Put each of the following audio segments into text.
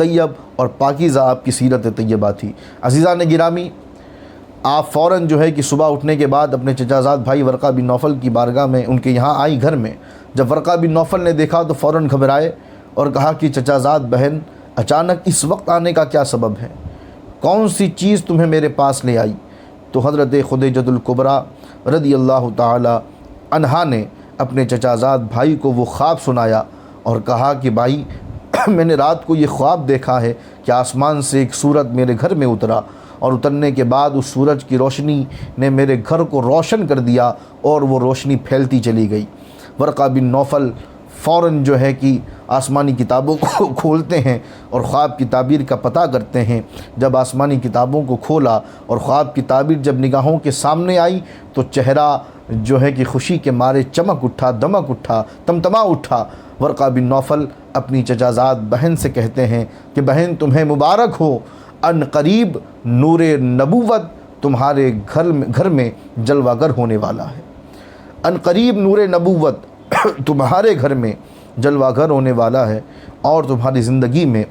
طیب اور پاکیزہ آپ کی سیرت طیبہ تھی۔ عزیزان گرامی، آپ فوراً جو ہے کہ صبح اٹھنے کے بعد اپنے چچا زاد بھائی ورقہ بن نوفل کی بارگاہ میں ان کے یہاں آئی گھر میں۔ جب ورقہ بن نوفل نے دیکھا تو فوراً گھبرائے اور کہا کہ چچا زاد بہن، اچانک اس وقت آنے کا کیا سبب ہے؟ کون سی چیز تمہیں میرے پاس لے آئی؟ تو حضرت خدیجۃ الکبریٰ رضی اللہ تعالی عنہا نے اپنے چچا زاد بھائی کو وہ خواب سنایا اور کہا کہ بھائی، میں نے رات کو یہ خواب دیکھا ہے کہ آسمان سے ایک سورج میرے گھر میں اترا اور اترنے کے بعد اس سورج کی روشنی نے میرے گھر کو روشن کر دیا اور وہ روشنی پھیلتی چلی گئی۔ ورقہ بن نوفل فوراً جو ہے کہ آسمانی کتابوں کو کھولتے ہیں اور خواب کی تعبیر کا پتہ کرتے ہیں۔ جب آسمانی کتابوں کو کھولا اور خواب کی تعبیر جب نگاہوں کے سامنے آئی تو چہرہ جو ہے کہ خوشی کے مارے چمک اٹھا، دمک اٹھا، تمتما اٹھا۔ ورقہ بن نوفل اپنی چچا زاد بہن سے کہتے ہیں کہ بہن، تمہیں مبارک ہو، ان قریب نور نبوت تمہارے گھر میں جلوہ گر ہونے والا ہے۔ ان قریب نور نبوت تمہارے گھر میں جلوہ گر ہونے والا ہے اور تمہاری زندگی میں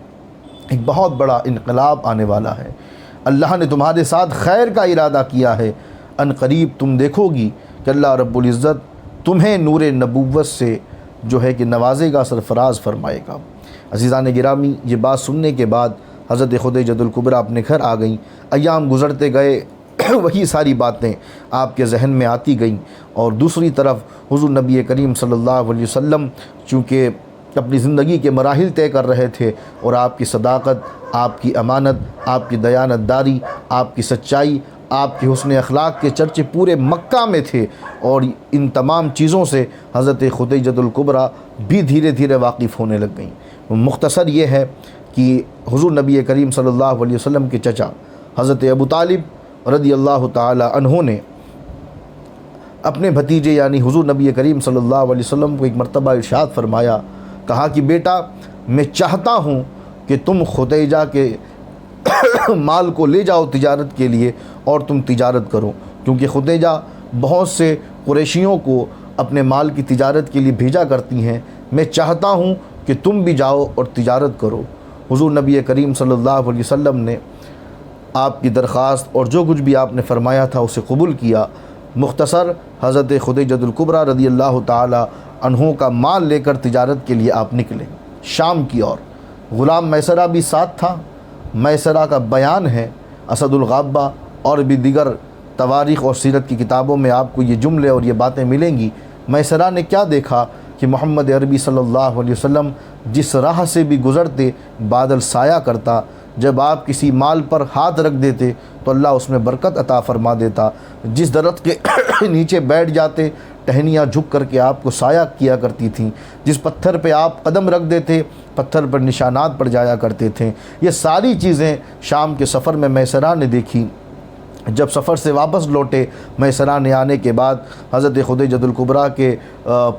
ایک بہت بڑا انقلاب آنے والا ہے۔ اللہ نے تمہارے ساتھ خیر کا ارادہ کیا ہے۔ ان قریب تم دیکھو گی کہ اللہ رب العزت تمہیں نور نبوت سے جو ہے کہ نوازے گا، سرفراز فرمائے گا۔ عزیزان گرامی، یہ بات سننے کے بعد حضرت خدیجۃ الکبریٰ اپنے گھر آ گئیں۔ ایام گزرتے گئے، وہی ساری باتیں آپ کے ذہن میں آتی گئیں، اور دوسری طرف حضور نبی کریم صلی اللہ علیہ وسلم چونکہ اپنی زندگی کے مراحل طے کر رہے تھے اور آپ کی صداقت، آپ کی امانت، آپ کی دیانت داری، آپ کی سچائی، آپ کے حسن اخلاق کے چرچے پورے مکہ میں تھے، اور ان تمام چیزوں سے حضرت خدیجۃ الکبریٰ بھی دھیرے دھیرے واقف ہونے لگ گئیں۔ مختصر یہ ہے کہ حضور نبی کریم صلی اللہ علیہ وسلم کے چچا حضرت ابو طالب رضی اللہ تعالی عنہ نے اپنے بھتیجے یعنی حضور نبی کریم صلی اللہ علیہ وسلم کو ایک مرتبہ ارشاد فرمایا، کہا کہ بیٹا، میں چاہتا ہوں کہ تم خدیجہ کے مال کو لے جاؤ تجارت کے لیے اور تم تجارت کرو، کیونکہ خدیجہ بہت سے قریشیوں کو اپنے مال کی تجارت کے لیے بھیجا کرتی ہیں۔ میں چاہتا ہوں کہ تم بھی جاؤ اور تجارت کرو۔ حضور نبی کریم صلی اللہ علیہ وسلم نے آپ کی درخواست اور جو کچھ بھی آپ نے فرمایا تھا اسے قبول کیا۔ مختصر حضرت خدیجۃ الکبریٰ رضی اللہ تعالی عنہ کا مال لے کر تجارت کے لیے آپ نکلے شام کی اور۔ غلام میسرہ بھی ساتھ تھا۔ میسرہ کا بیان ہے اسد الغابہ اور بھی دیگر تواریخ اور سیرت کی کتابوں میں آپ کو یہ جملے اور یہ باتیں ملیں گی۔ میسرہ نے کیا دیکھا کہ محمد عربی صلی اللہ علیہ وسلم جس راہ سے بھی گزرتے بادل سایہ کرتا، جب آپ کسی مال پر ہاتھ رکھ دیتے تو اللہ اس میں برکت عطا فرما دیتا، جس درخت کے نیچے بیٹھ جاتے ٹہنیاں جھک کر کے آپ کو سایہ کیا کرتی تھیں، جس پتھر پہ آپ قدم رکھ دیتے پتھر پر نشانات پڑ جایا کرتے تھے۔ یہ ساری چیزیں شام کے سفر میں میسرہ نے دیکھی۔ جب سفر سے واپس لوٹے میسرہ نے آنے کے بعد حضرت خدیجۃ الکبریٰ کے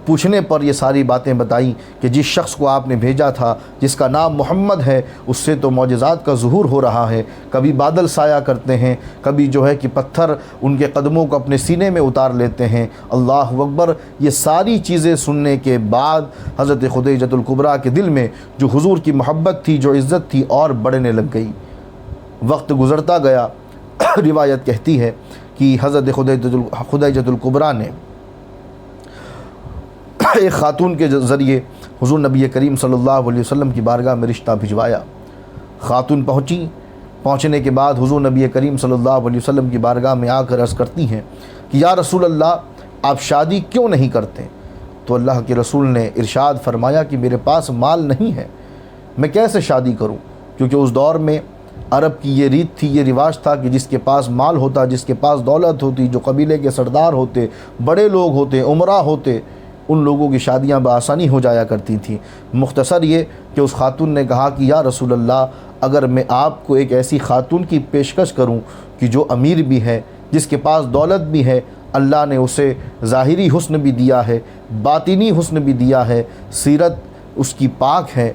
پوچھنے پر یہ ساری باتیں بتائیں کہ جس شخص کو آپ نے بھیجا تھا جس کا نام محمد ہے، اس سے تو معجزات کا ظہور ہو رہا ہے، کبھی بادل سایہ کرتے ہیں، کبھی جو ہے کہ پتھر ان کے قدموں کو اپنے سینے میں اتار لیتے ہیں۔ اللہ اکبر۔ یہ ساری چیزیں سننے کے بعد حضرت خدیجۃ الکبریٰ کے دل میں جو حضور کی محبت تھی، جو عزت تھی، اور بڑھنے لگ گئی۔ وقت گزرتا گیا۔ روایت کہتی ہے کہ حضرت خدیجۃ الکبریٰ نے ایک خاتون کے ذریعے حضور نبی کریم صلی اللہ علیہ وسلم کی بارگاہ میں رشتہ بھجوایا۔ خاتون پہنچی۔ پہنچنے کے بعد حضور نبی کریم صلی اللہ علیہ وسلم کی بارگاہ میں آ کر عرض کرتی ہیں کہ یا رسول اللہ، آپ شادی کیوں نہیں کرتے؟ تو اللہ کے رسول نے ارشاد فرمایا کہ میرے پاس مال نہیں ہے، میں کیسے شادی کروں؟ کیونکہ اس دور میں عرب کی یہ ریت تھی، یہ رواج تھا کہ جس کے پاس مال ہوتا، جس کے پاس دولت ہوتی، جو قبیلے کے سردار ہوتے، بڑے لوگ ہوتے، عمراء ہوتے، ان لوگوں کی شادیاں بآسانی ہو جایا کرتی تھیں۔ مختصر یہ کہ اس خاتون نے کہا کہ یا رسول اللہ، اگر میں آپ کو ایک ایسی خاتون کی پیشکش کروں کہ جو امیر بھی ہے، جس کے پاس دولت بھی ہے، اللہ نے اسے ظاہری حسن بھی دیا ہے، باطنی حسن بھی دیا ہے، سیرت اس کی پاک ہے،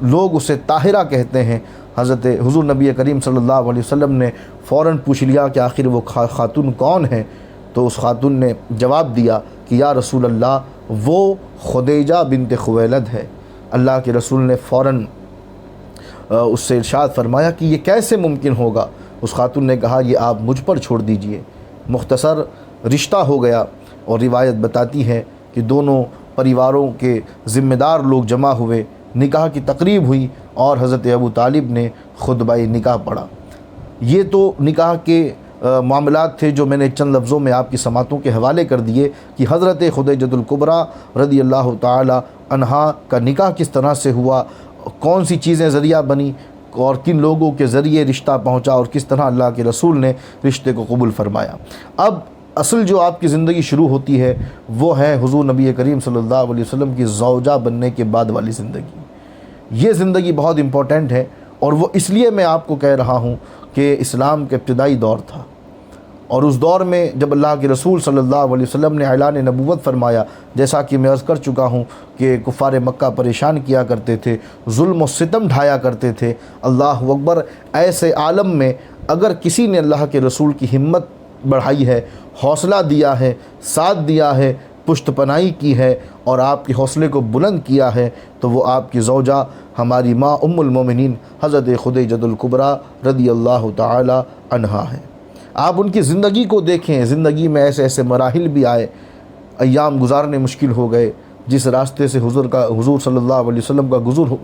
لوگ اسے طاہرہ کہتے ہیں۔ حضرت حضور نبی کریم صلی اللہ علیہ وسلم نے فوراً پوچھ لیا کہ آخر وہ خاتون کون ہے؟ تو اس خاتون نے جواب دیا کہ یا رسول اللہ، وہ خدیجہ بنت خویلد ہے۔ اللہ کے رسول نے فوراً اس سے ارشاد فرمایا کہ یہ کیسے ممکن ہوگا؟ اس خاتون نے کہا یہ آپ مجھ پر چھوڑ دیجئے۔ مختصر رشتہ ہو گیا، اور روایت بتاتی ہے کہ دونوں پریواروں کے ذمہ دار لوگ جمع ہوئے، نکاح کی تقریب ہوئی اور حضرت ابو طالب نے خطبہ نکاح پڑھا۔ یہ تو نکاح کے معاملات تھے جو میں نے چند لفظوں میں آپ کی سماعتوں کے حوالے کر دیے کہ حضرت خدیجۃ الکبریٰ رضی اللہ تعالی عنہا کا نکاح کس طرح سے ہوا، کون سی چیزیں ذریعہ بنی اور کن لوگوں کے ذریعے رشتہ پہنچا، اور کس طرح اللہ کے رسول نے رشتے کو قبول فرمایا۔ اب اصل جو آپ کی زندگی شروع ہوتی ہے وہ ہے حضور نبی کریم صلی اللہ علیہ وسلم کی زوجہ بننے کے بعد والی زندگی۔ یہ زندگی بہت امپورٹنٹ ہے، اور وہ اس لیے میں آپ کو کہہ رہا ہوں کہ اسلام کا ابتدائی دور تھا، اور اس دور میں جب اللہ کے رسول صلی اللہ علیہ وسلم نے اعلان نبوت فرمایا، جیسا کہ میں عرض کر چکا ہوں کہ کفار مکہ پریشان کیا کرتے تھے، ظلم و ستم ڈھایا کرتے تھے، اللہ اکبر، ایسے عالم میں اگر کسی نے اللہ کے رسول کی ہمت بڑھائی ہے، حوصلہ دیا ہے، ساتھ دیا ہے، پشت پناہی کی ہے اور آپ کے حوصلے کو بلند کیا ہے، تو وہ آپ کی زوجہ ہماری ماں ام المومنین حضرت خدیجۃ الکبریٰ رضی اللہ تعالی عنہا ہے۔ آپ ان کی زندگی کو دیکھیں، زندگی میں ایسے ایسے مراحل بھی آئے، ایام گزارنے مشکل ہو گئے، جس راستے سے حضور صلی اللہ علیہ وسلم کا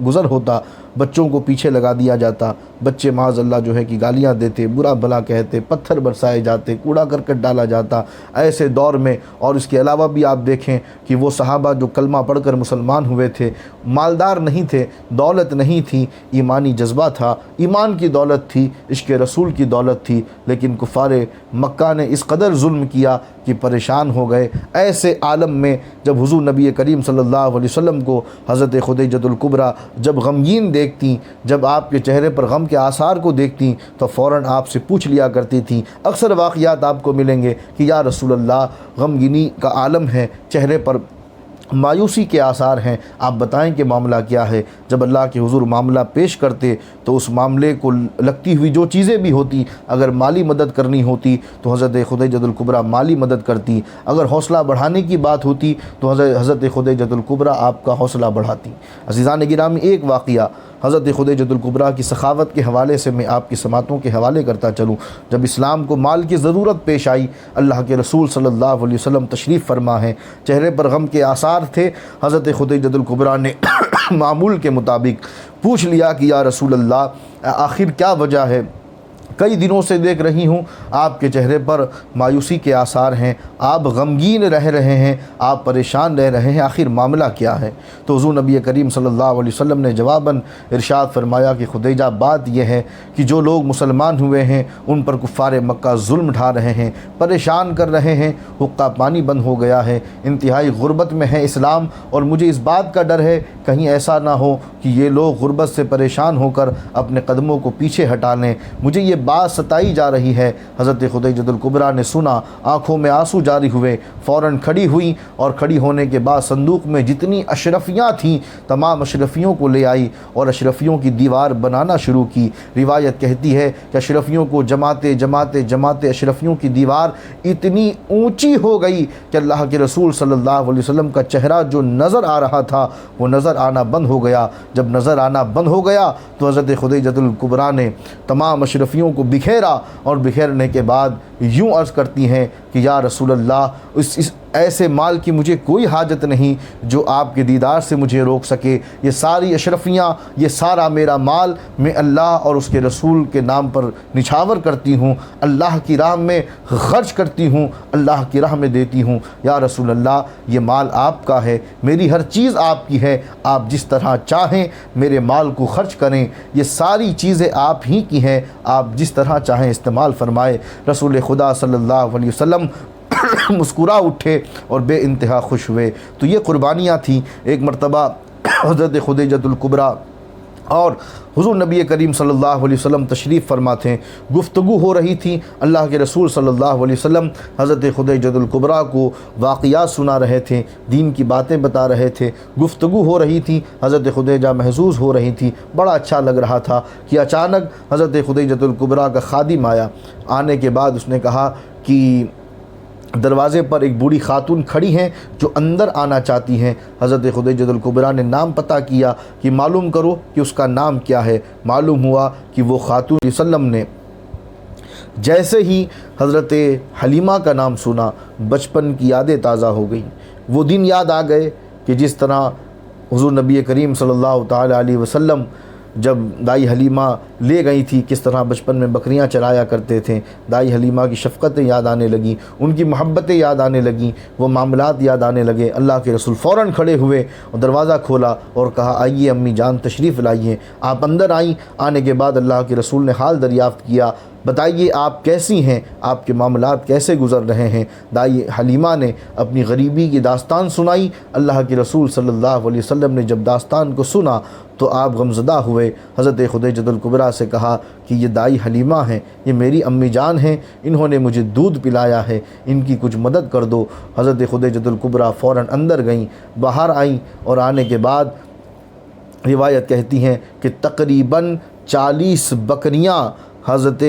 گزر ہوتا، بچوں کو پیچھے لگا دیا جاتا، بچے معاذ اللہ جو ہے کہ گالیاں دیتے، برا بھلا کہتے، پتھر برسائے جاتے، کوڑا کرکٹ ڈالا جاتا ایسے دور میں۔ اور اس کے علاوہ بھی آپ دیکھیں کہ وہ صحابہ جو کلمہ پڑھ کر مسلمان ہوئے تھے، مالدار نہیں تھے، دولت نہیں تھی، ایمانی جذبہ تھا، ایمان کی دولت تھی، عشق رسول کی دولت تھی، لیکن کفار مکہ نے اس قدر ظلم کیا کہ پریشان ہو گئے۔ ایسے عالم میں جب حضور نبی کریم صلی اللہ علیہ وسلم کو حضرت خدیجۃ الکبریٰ جب غمگین دیکھتیں، جب آپ کے چہرے پر غم کے آثار کو دیکھتیں، تو فوراً آپ سے پوچھ لیا کرتی تھیں۔ اکثر واقعات آپ کو ملیں گے کہ یا رسول اللہ، غمگینی کا عالم ہے، چہرے پر مایوسی کے آثار ہیں، آپ بتائیں کہ معاملہ کیا ہے۔ جب اللہ کے حضور معاملہ پیش کرتے تو اس معاملے کو لگتی ہوئی جو چیزیں بھی ہوتی، اگر مالی مدد کرنی ہوتی تو حضرت خدیجۃ الکبریٰ مالی مدد کرتی، اگر حوصلہ بڑھانے کی بات ہوتی تو حضرت خدیجۃ الکبریٰ آپ کا حوصلہ بڑھاتی۔ عزیزان گرامی، ایک واقعہ حضرت خدیجۃ الکبریٰ کی سخاوت کے حوالے سے میں آپ کی سماعتوں کے حوالے کرتا چلوں۔ جب اسلام کو مال کی ضرورت پیش آئی، اللہ کے رسول صلی اللہ علیہ وسلم تشریف فرما ہیں، چہرے پر غم کے آثار تھے، حضرت خدیجۃ الکبریٰ نے معمول کے مطابق پوچھ لیا کہ یا رسول اللہ، آخر کیا وجہ ہے؟ کئی دنوں سے دیکھ رہی ہوں آپ کے چہرے پر مایوسی کے آثار ہیں، آپ غمگین رہ رہے ہیں، آپ پریشان رہ رہے ہیں، آخر معاملہ کیا ہے؟ تو حضور نبی کریم صلی اللہ علیہ وسلم نے جواباً ارشاد فرمایا کہ خدیجہ، بات یہ ہے کہ جو لوگ مسلمان ہوئے ہیں ان پر کفار مکہ ظلم ڈھا رہے ہیں، پریشان کر رہے ہیں، حقہ پانی بند ہو گیا ہے، انتہائی غربت میں ہے اسلام، اور مجھے اس بات کا ڈر ہے کہیں ایسا نہ ہو کہ یہ لوگ غربت سے پریشان ہو کر اپنے قدموں کو پیچھے ہٹا لیں، مجھے یہ بات ستائی جا رہی ہے۔ حضرت خدیجۃ الکبریٰ نے سنا، آنکھوں میں آنسو جاری ہوئے، فوراً کھڑی ہوئی، اور کھڑی ہونے کے بعد صندوق میں جتنی اشرفیاں تھیں تمام اشرفیوں کو لے آئی اور اشرفیوں کی دیوار بنانا شروع کی۔ روایت کہتی ہے کہ اشرفیوں کو جماتے اشرفیوں کی دیوار اتنی اونچی ہو گئی کہ اللہ کے رسول صلی اللہ علیہ وسلم کا چہرہ جو نظر آ رہا تھا وہ نظر آنا بند ہو گیا۔ جب نظر آنا بند ہو گیا تو حضرت خدیجۃ الکبریٰ نے تمام اشرفیوں کو بکھیرا، اور بکھیرنے کے بعد یوں عرض کرتی ہیں کہ یا رسول اللہ، اس ایسے مال کی مجھے کوئی حاجت نہیں جو آپ کے دیدار سے مجھے روک سکے۔ یہ ساری اشرفیاں، یہ سارا میرا مال میں اللہ اور اس کے رسول کے نام پر نچھاور کرتی ہوں، اللہ کی راہ میں خرچ کرتی ہوں، اللہ کی راہ میں دیتی ہوں۔ یا رسول اللہ، یہ مال آپ کا ہے، میری ہر چیز آپ کی ہے، آپ جس طرح چاہیں میرے مال کو خرچ کریں، یہ ساری چیزیں آپ ہی کی ہیں، آپ جس طرح چاہیں استعمال فرمائے۔ رسول خدا صلی اللہ علیہ وسلم مسکرا اٹھے اور بے انتہا خوش ہوئے۔ تو یہ قربانیاں تھیں۔ ایک مرتبہ حضرت خدیجۃ الکبریٰ اور حضور نبی کریم صلی اللہ علیہ وسلم تشریف فرما تھے، گفتگو ہو رہی تھی، اللہ کے رسول صلی اللہ علیہ وسلم حضرت خدیجۃ الکبریٰ کو واقعات سنا رہے تھے، دین کی باتیں بتا رہے تھے، گفتگو ہو رہی تھی، حضرت خدیجہ محظوظ ہو رہی تھی، بڑا اچھا لگ رہا تھا کہ اچانک حضرت خدیجۃ الکبریٰ کا خادم آیا۔ آنے کے بعد اس نے کہا کہ دروازے پر ایک بوڑھی خاتون کھڑی ہیں جو اندر آنا چاہتی ہیں۔ حضرت خدیجہ الکبریٰ نے نام پتہ کیا کہ معلوم کرو کہ اس کا نام کیا ہے۔ معلوم ہوا کہ وہ خاتون صلی اللہ علیہ وسلم نے جیسے ہی حضرت حلیمہ کا نام سنا بچپن کی یادیں تازہ ہو گئیں۔ وہ دن یاد آ گئے کہ جس طرح حضور نبی کریم صلی اللہ تعالی علیہ وسلم جب دائی حلیمہ لے گئی تھی کس طرح بچپن میں بکریاں چرایا کرتے تھے۔ دائی حلیمہ کی شفقتیں یاد آنے لگیں، ان کی محبتیں یاد آنے لگیں، وہ معاملات یاد آنے لگے۔ اللہ کے رسول فوراً کھڑے ہوئے اور دروازہ کھولا اور کہا آئیے امی جان تشریف لائیے۔ آپ اندر آئیں۔ آنے کے بعد اللہ کے رسول نے حال دریافت کیا، بتائیے آپ کیسی ہیں، آپ کے معاملات کیسے گزر رہے ہیں۔ دائی حلیمہ نے اپنی غریبی کی داستان سنائی۔ اللہ کے رسول صلی اللہ علیہ وسلم نے جب داستان کو سنا تو آپ غمزدہ ہوئے۔ حضرت خدیجہ الکبریٰ سے کہا کہ یہ دائی حلیمہ ہیں، یہ میری امی جان ہیں، انہوں نے مجھے دودھ پلایا ہے، ان کی کچھ مدد کر دو۔ حضرت خدیجہ الکبریٰ فوراً اندر گئیں، باہر آئیں اور آنے کے بعد روایت کہتی ہیں کہ تقریباً 40 بکریاں حضرت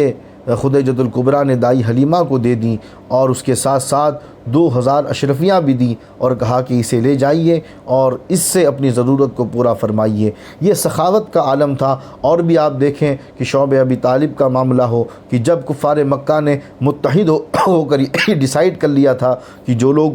خدیجہ الکبریٰ نے دائی حلیمہ کو دے دیں اور اس کے ساتھ ساتھ 2000 اشرفیاں بھی دیں اور کہا کہ اسے لے جائیے اور اس سے اپنی ضرورت کو پورا فرمائیے۔ یہ سخاوت کا عالم تھا۔ اور بھی آپ دیکھیں کہ شعب ابی طالب کا معاملہ ہو کہ جب کفار مکہ نے متحد ہو کر یہ ڈیسائیڈ کر لیا تھا کہ جو لوگ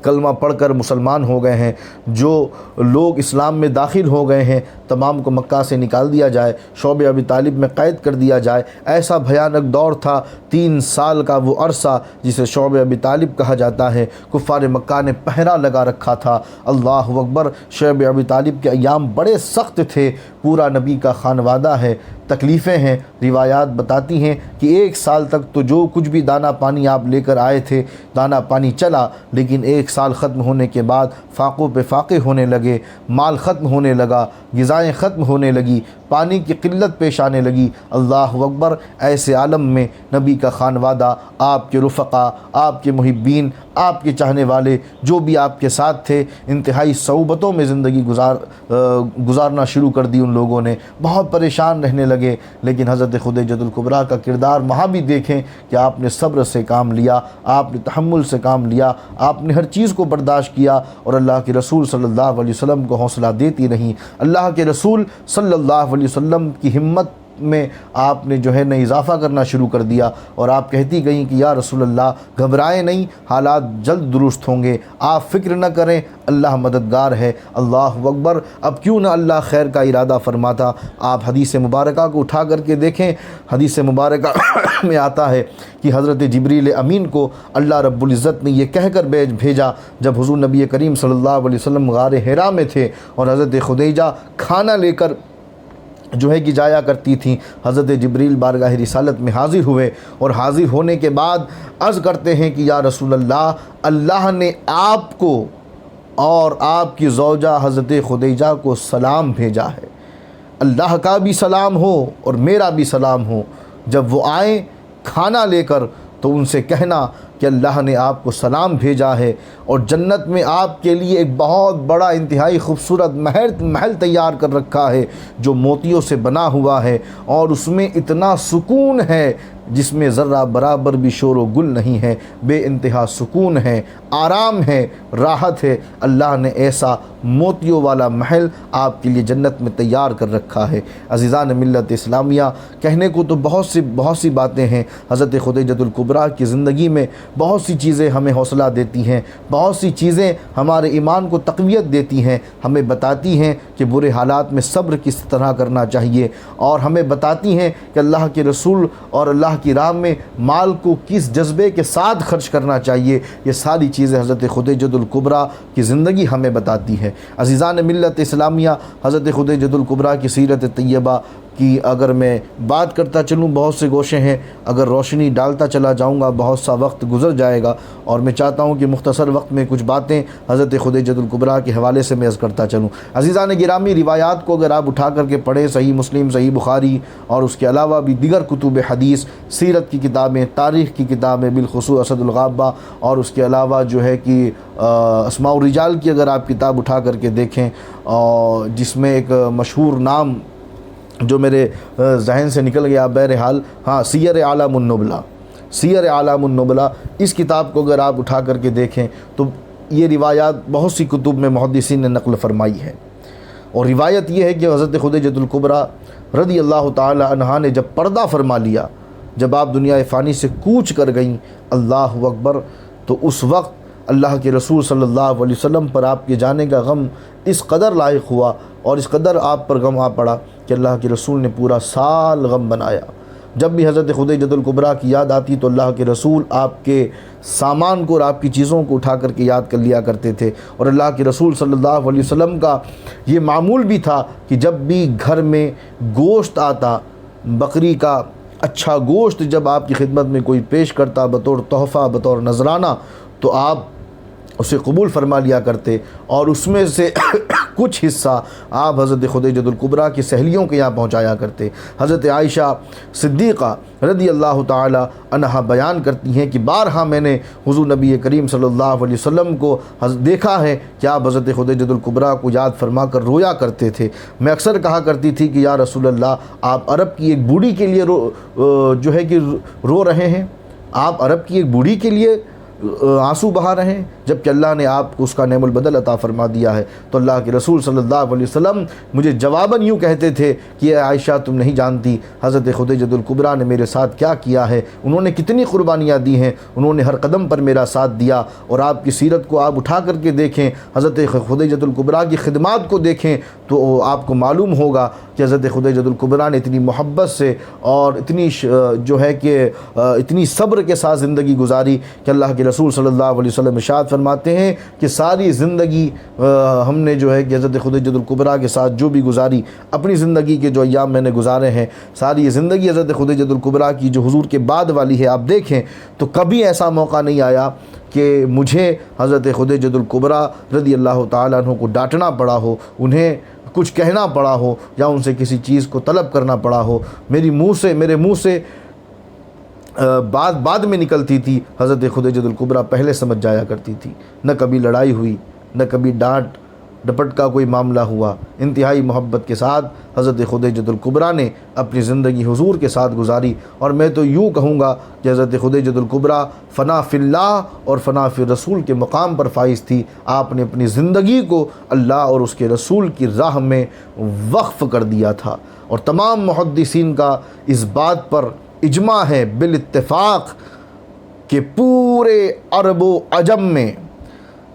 کلمہ پڑھ کر مسلمان ہو گئے ہیں، جو لوگ اسلام میں داخل ہو گئے ہیں، تمام کو مکہ سے نکال دیا جائے، شعب ابی طالب میں قید کر دیا جائے۔ ایسا بھیانک دور تھا، 3 سال کا وہ عرصہ جسے شعب ابی طالب کہا جاتا ہے، کفار مکہ نے پہرا لگا رکھا تھا۔ اللہ اکبر، شعب ابی طالب کے ایام بڑے سخت تھے۔ پورا نبی کا خانوادہ ہے، تکلیفیں ہیں۔ روایات بتاتی ہیں کہ 1 سال تک تو جو کچھ بھی دانہ پانی آپ لے کر آئے تھے دانہ پانی چلا، لیکن 1 سال ختم ہونے کے بعد فاقوں پہ فاقے ہونے لگے، مال ختم ہونے لگا، غذائیں ختم ہونے لگی، پانی کی قلت پیش آنے لگی۔ اللہ اکبر، ایسے عالم میں نبی کا خانوادہ، آپ کے رفقا، آپ کے محبین، آپ کے چاہنے والے جو بھی آپ کے ساتھ تھے، انتہائی صعوبتوں میں زندگی گزارنا شروع کر دی۔ ان لوگوں نے بہت پریشان رہنے لگے، لیکن حضرت خدیجہ الکبریٰ کا کردار وہاں بھی دیکھیں کہ آپ نے صبر سے کام لیا، آپ نے تحمل سے کام لیا، آپ نے ہر چیز کو برداشت کیا اور اللہ کے رسول صلی اللہ علیہ وسلم کو حوصلہ دیتی رہیں۔ اللہ کے رسول صلی اللہ علیہ وسلم کی ہمت میں آپ نے جو ہے نا اضافہ کرنا شروع کر دیا اور آپ کہتی گئیں کہ یا رسول اللہ گھبرائیں نہیں، حالات جلد درست ہوں گے، آپ فکر نہ کریں، اللہ مددگار ہے۔ اللہ اکبر، اب کیوں نہ اللہ خیر کا ارادہ فرماتا۔ آپ حدیث مبارکہ کو اٹھا کر کے دیکھیں، حدیث مبارکہ میں آتا ہے کہ حضرت جبریل امین کو اللہ رب العزت نے یہ کہہ کر بھیجا جب حضور نبی کریم صلی اللہ علیہ وسلم غار حرا میں تھے اور حضرت خدیجہ کھانا لے کر جو ہے کہ جایا کرتی تھیں۔ حضرت جبریل بارگاہ رسالت میں حاضر ہوئے اور حاضر ہونے کے بعد عرض کرتے ہیں کہ یا رسول اللہ، اللہ نے آپ کو اور آپ کی زوجہ حضرت خدیجہ کو سلام بھیجا ہے، اللہ کا بھی سلام ہو اور میرا بھی سلام ہو۔ جب وہ آئیں کھانا لے کر تو ان سے کہنا کہ اللہ نے آپ کو سلام بھیجا ہے اور جنت میں آپ کے لیے ایک بہت بڑا انتہائی خوبصورت محل تیار کر رکھا ہے جو موتیوں سے بنا ہوا ہے اور اس میں اتنا سکون ہے جس میں ذرہ برابر بھی شور و گل نہیں ہے، بے انتہا سکون ہے، آرام ہے، راحت ہے۔ اللہ نے ایسا موتیوں والا محل آپ کے لیے جنت میں تیار کر رکھا ہے۔ عزیزان ملت اسلامیہ، کہنے کو تو بہت سی باتیں ہیں۔ حضرت خدیجہ الکبریٰ کی زندگی میں بہت سی چیزیں ہمیں حوصلہ دیتی ہیں، بہت سی چیزیں ہمارے ایمان کو تقویت دیتی ہیں، ہمیں بتاتی ہیں کہ برے حالات میں صبر کس طرح کرنا چاہیے اور ہمیں بتاتی ہیں کہ اللہ کے رسول اور اللہ کی راہ میں مال کو کس جذبے کے ساتھ خرچ کرنا چاہیے۔ یہ ساری چیزیں حضرت خدیجہ الکبریٰ کی زندگی ہمیں بتاتی ہے۔ عزیزان ملت اسلامیہ، حضرت خدیجہ الکبریٰ کی سیرت طیبہ کی اگر میں بات کرتا چلوں، بہت سے گوشے ہیں، اگر روشنی ڈالتا چلا جاؤں گا بہت سا وقت گزر جائے گا، اور میں چاہتا ہوں کہ مختصر وقت میں کچھ باتیں حضرت خدیجہ الکبریٰ کے حوالے سے میں عرض کرتا چلوں۔ عزیزان گرامی، روایات کو اگر آپ اٹھا کر کے پڑھیں، صحیح مسلم، صحیح بخاری اور اس کے علاوہ بھی دیگر کتب حدیث، سیرت کی کتابیں، تاریخ کی کتابیں، بالخصوص اسد الغابہ، اور اس کے علاوہ جو ہے کہ اسماء الرجال کی اگر آپ کتاب اٹھا کر کے دیکھیں، جس میں ایک مشہور نام جو میرے ذہن سے نکل گیا بہرحال، ہاں، سیر اعلام النبلہ، سیر اعلام النبلا، اس کتاب کو اگر آپ اٹھا کر کے دیکھیں تو یہ روایات بہت سی کتب میں محدثین نے نقل فرمائی ہے۔ اور روایت یہ ہے کہ حضرت خدیجۃ الکبریٰ رضی اللہ تعالی عنہا نے جب پردہ فرما لیا، جب آپ دنیا فانی سے کوچ کر گئیں، اللہ اکبر، تو اس وقت اللہ کے رسول صلی اللہ علیہ وسلم پر آپ کے جانے کا غم اس قدر لائق ہوا اور اس قدر آپ پر غم آ پڑا کہ اللہ کے رسول نے پورا سال غم بنایا۔ جب بھی حضرت خدیجۃ الکبریٰ کی یاد آتی تو اللہ کے رسول آپ کے سامان کو اور آپ کی چیزوں کو اٹھا کر کے یاد کر لیا کرتے تھے۔ اور اللہ کے رسول صلی اللہ علیہ وسلم کا یہ معمول بھی تھا کہ جب بھی گھر میں گوشت آتا، بکری کا اچھا گوشت جب آپ کی خدمت میں کوئی پیش کرتا بطور تحفہ، بطور نذرانہ، تو آپ اسے قبول فرما لیا کرتے اور اس میں سے کچھ حصہ آپ حضرت خدیجۃ الکبریٰ کی سہیلیوں کے یہاں پہنچایا کرتے۔ حضرت عائشہ صدیقہ رضی اللہ تعالی عنہا بیان کرتی ہیں کہ بارہا میں نے حضور نبی کریم صلی اللہ علیہ وسلم کو دیکھا ہے کہ آپ حضرت خدیجۃ الکبریٰ کو یاد فرما کر رویا کرتے تھے۔ میں اکثر کہا کرتی تھی کہ یا رسول اللہ، آپ عرب کی ایک بوڑھی کے لیے جو ہے کہ رو رہے ہیں، آپ عرب کی ایک بوڑھی کے لیے آنسو بہا رہے ہیں، جبکہ اللہ نے آپ کو اس کا نعم البدل عطا فرما دیا ہے۔ تو اللہ کے رسول صلی اللہ علیہ وسلم مجھے جواباً یوں کہتے تھے کہ اے عائشہ، تم نہیں جانتی حضرت خدیجۃ الکبریٰ نے میرے ساتھ کیا کیا ہے، انہوں نے کتنی قربانیاں دی ہیں، انہوں نے ہر قدم پر میرا ساتھ دیا۔ اور آپ کی سیرت کو آپ اٹھا کر کے دیکھیں، حضرت خدیجۃ الکبریٰ کی خدمات کو دیکھیں تو آپ کو معلوم ہوگا کہ حضرت خدیجۃ الکبریٰ نے اتنی محبت سے اور اتنی جو ہے کہ اتنی صبر کے ساتھ زندگی گزاری کہ اللہ کے رسول صلی اللہ علیہ وسلم ارشاد فرماتے ہیں کہ ساری زندگی ہم نے جو ہے کہ حضرت خدیجۃ الکبریٰ کے ساتھ جو بھی گزاری، اپنی زندگی کے جو ایام میں نے گزارے ہیں، ساری یہ زندگی حضرت خدیجۃ الکبریٰ کی جو حضور کے بعد والی ہے، آپ دیکھیں تو کبھی ایسا موقع نہیں آیا کہ مجھے حضرت خدیجۃ الکبریٰ رضی اللہ تعالیٰ عنہ کو ڈانٹنا پڑا ہو، انہیں کچھ کہنا پڑا ہو یا ان سے کسی چیز کو طلب کرنا پڑا ہو۔ میرے منہ سے بات بعد میں نکلتی تھی، حضرت خدیجۃ الکبریٰ پہلے سمجھ جایا کرتی تھی۔ نہ کبھی لڑائی ہوئی، نہ کبھی ڈانٹ ڈپٹ کا کوئی معاملہ ہوا۔ انتہائی محبت کے ساتھ حضرت خدیجۃ الکبریٰ نے اپنی زندگی حضور کے ساتھ گزاری۔ اور میں تو یوں کہوں گا کہ حضرت خدیجۃ الکبریٰ فنا فی اللہ اور فنا فی رسول کے مقام پر فائز تھی۔ آپ نے اپنی زندگی کو اللہ اور اس کے رسول کی راہ میں وقف کر دیا تھا۔ اور تمام محدثین کا اس بات پر اجماع ہے بالاتفاق کہ پورے عرب و عجم میں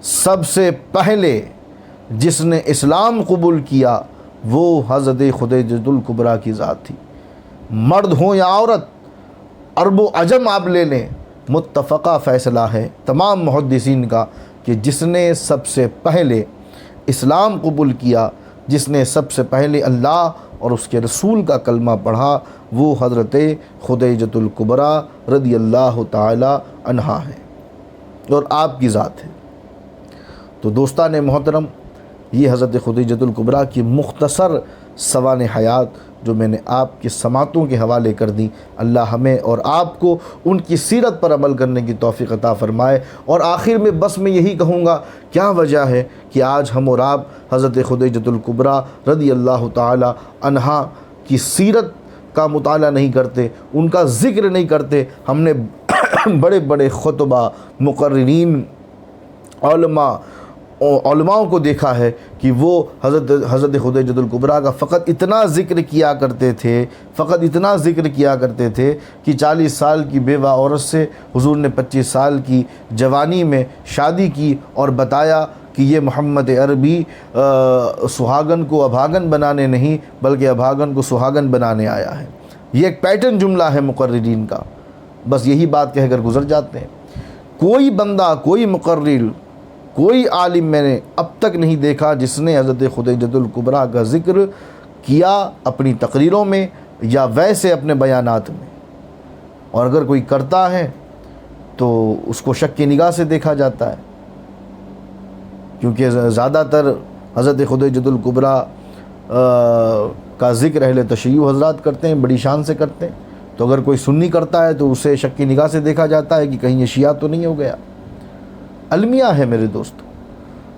سب سے پہلے جس نے اسلام قبول کیا وہ حضرت خدیجۃ الکبریٰ کی ذات تھی۔ مرد ہوں یا عورت، عرب و عجم آپ لے لیں، متفقہ فیصلہ ہے تمام محدثین کا کہ جس نے سب سے پہلے اسلام قبول کیا، جس نے سب سے پہلے اللہ اور اس کے رسول کا کلمہ پڑھا، وہ حضرت خدیجۃ الکبریٰ رضی اللہ تعالی عنہا ہے اور آپ کی ذات ہے۔ تو دوستان محترم، یہ حضرت خدیجۃ الکبریٰ کی مختصر سوانح حیات جو میں نے آپ کے سماعتوں کے حوالے کر دی، اللہ ہمیں اور آپ کو ان کی سیرت پر عمل کرنے کی توفیق عطا فرمائے۔ اور آخر میں بس میں یہی کہوں گا، کیا وجہ ہے کہ آج ہم اور آپ حضرت خدیجۃ الکبریٰ رضی اللہ تعالی عنہا کی سیرت کا مطالعہ نہیں کرتے، ان کا ذکر نہیں کرتے؟ ہم نے بڑے بڑے خطبہ، مقررین، علماء کو دیکھا ہے کہ وہ حضرت خدیجۃ الکبریٰ کا فقط اتنا ذکر کیا کرتے تھے کہ 40 سال کی بیوہ عورت سے حضور نے 25 سال کی جوانی میں شادی کی اور بتایا کہ یہ محمد عربی سہاگن کو ابھاگن بنانے نہیں بلکہ ابھاگن کو سہاگن بنانے آیا ہے۔ یہ ایک پیٹرن جملہ ہے مقررین کا، بس یہی بات کہہ کر گزر جاتے ہیں۔ کوئی بندہ، کوئی مقرر، کوئی عالم میں نے اب تک نہیں دیکھا جس نے حضرت خدیجۃ الکبریٰ کا ذکر کیا اپنی تقریروں میں یا ویسے اپنے بیانات میں، اور اگر کوئی کرتا ہے تو اس کو شک کی نگاہ سے دیکھا جاتا ہے، کیونکہ زیادہ تر حضرت خدیجۃ الکبریٰ کا ذکر اہل تشیع حضرات کرتے ہیں، بڑی شان سے کرتے ہیں، تو اگر کوئی سنی کرتا ہے تو اسے شک کی نگاہ سے دیکھا جاتا ہے کہ کہیں یہ شیعہ تو نہیں ہو گیا۔ المیہ ہے میرے دوست۔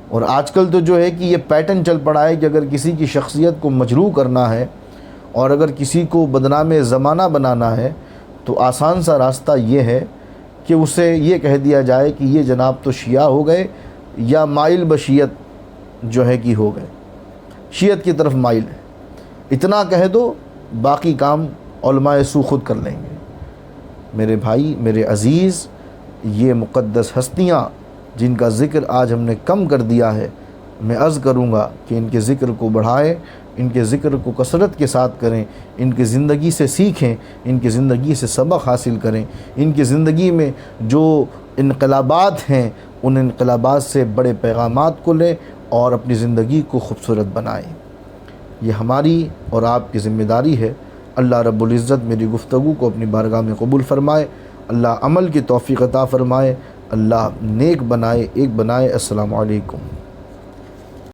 اور آج کل تو جو ہے کہ یہ پیٹرن چل پڑا ہے کہ اگر کسی کی شخصیت کو مجروح کرنا ہے اور اگر کسی کو بدنام زمانہ بنانا ہے تو آسان سا راستہ یہ ہے کہ اسے یہ کہہ دیا جائے کہ یہ جناب تو شیعہ ہو گئے یا مائل بشیت جو ہے کہ ہو گئے، شیعت کی طرف مائل ہے، اتنا کہہ دو، باقی کام علماء سو خود کر لیں گے۔ میرے بھائی، میرے عزیز، یہ مقدس ہستیاں جن کا ذکر آج ہم نے کم کر دیا ہے، میں عرض کروں گا کہ ان کے ذکر کو بڑھائیں، ان کے ذکر کو کثرت کے ساتھ کریں، ان کی زندگی سے سیکھیں، ان کی زندگی سے سبق حاصل کریں، ان کی زندگی میں جو انقلابات ہیں ان انقلابات سے بڑے پیغامات کو لیں اور اپنی زندگی کو خوبصورت بنائیں۔ یہ ہماری اور آپ کی ذمہ داری ہے۔ اللہ رب العزت میری گفتگو کو اپنی بارگاہ میں قبول فرمائے، اللہ عمل کی توفیق عطا فرمائے، اللہ نیک بنائے، ایک بنائے۔ السلام علیکم۔